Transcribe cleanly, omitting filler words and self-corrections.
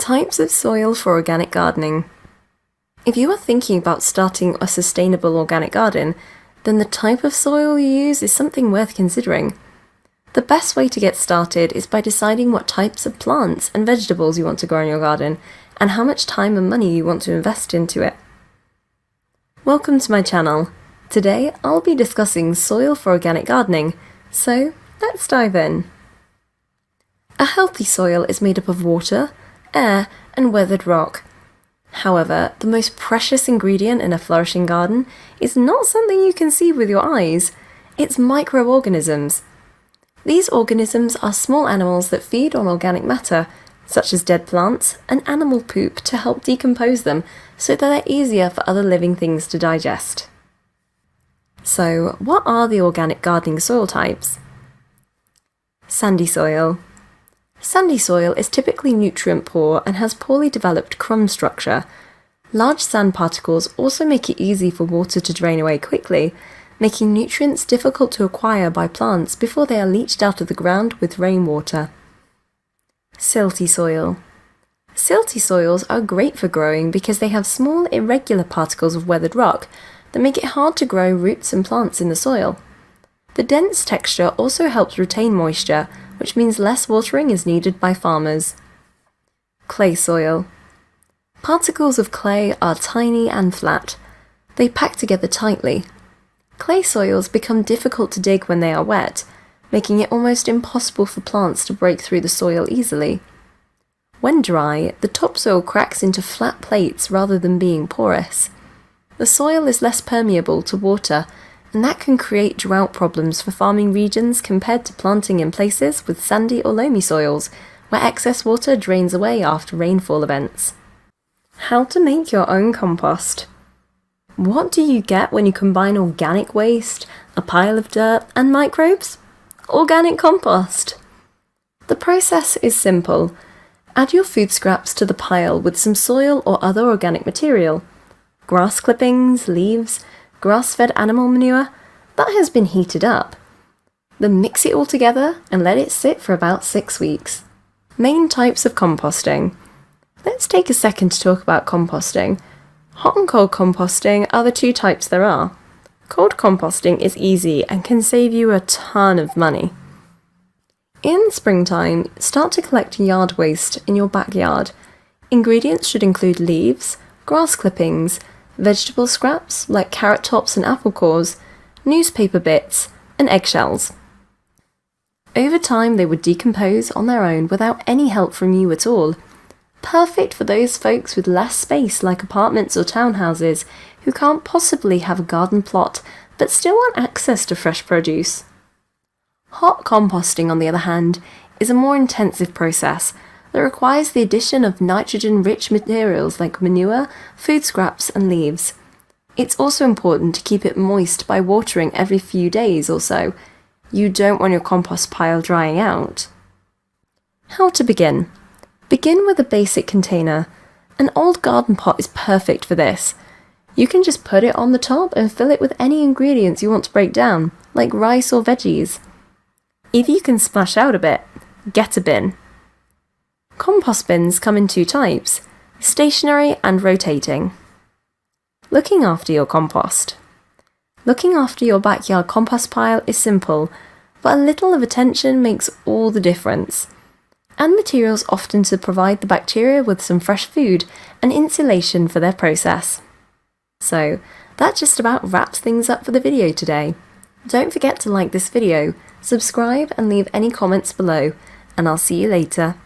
Types of soil for organic gardening. If you are thinking about starting a sustainable organic garden, then the type of soil you use is something worth considering. The best way to get started is by deciding what types of plants and vegetables you want to grow in your garden, and how much time and money you want to invest into it. Welcome to my channel. Today I'll be discussing soil for organic gardening, so let's dive in. A healthy soil is made up of water, air, and weathered rock. However, the most precious ingredient in a flourishing garden is not something you can see with your eyes, it's microorganisms. These organisms are small animals that feed on organic matter, such as dead plants and animal poop, to help decompose them so that they're easier for other living things to digest. So, what are the organic gardening soil types? Sandy soil. Sandy soil is typically nutrient poor and has poorly developed crumb structure. Large sand particles also make it easy for water to drain away quickly, making nutrients difficult to acquire by plants before they are leached out of the ground with rainwater. Silty soil. Silty soils are great for growing because they have small, irregular particles of weathered rock that make it hard to grow roots and plants in the soil. The dense texture also helps retain moisture, which means less watering is needed by farmers. Clay soil. Particles of clay are tiny and flat. They pack together tightly. Clay soils become difficult to dig when they are wet, making it almost impossible for plants to break through the soil easily. When dry, the topsoil cracks into flat plates rather than being porous. The soil is less permeable to water, and that can create drought problems for farming regions compared to planting in places with sandy or loamy soils, where excess water drains away after rainfall events. How to make your own compost. What do you get when you combine organic waste, a pile of dirt, and microbes? Organic compost! The process is simple. Add your food scraps to the pile with some soil or other organic material. Grass clippings, leaves, grass-fed animal manure, that has been heated up. Then mix it all together and let it sit for about 6 weeks. Main types of composting. Let's take a second to talk about composting. Hot and cold composting are the two types there are. Cold composting is easy and can save you a ton of money. In springtime, start to collect yard waste in your backyard. Ingredients should include leaves, grass clippings, vegetable scraps like carrot tops and apple cores, newspaper bits, and eggshells. Over time they would decompose on their own without any help from you at all. Perfect for those folks with less space like apartments or townhouses who can't possibly have a garden plot but still want access to fresh produce. Hot composting, on the other hand, is a more intensive process that requires the addition of nitrogen-rich materials like manure, food scraps, and leaves. It's also important to keep it moist by watering every few days or so. You don't want your compost pile drying out. How to begin? Begin with a basic container. An old garden pot is perfect for this. You can just put it on the top and fill it with any ingredients you want to break down, like rice or veggies. If you can splash out a bit, get a bin. Compost bins come in two types, stationary and rotating. Looking after your compost. Looking after your backyard compost pile is simple, but a little of attention makes all the difference. Add materials often to provide the bacteria with some fresh food and insulation for their process. So, that just about wraps things up for the video today. Don't forget to like this video, subscribe and leave any comments below, and I'll see you later.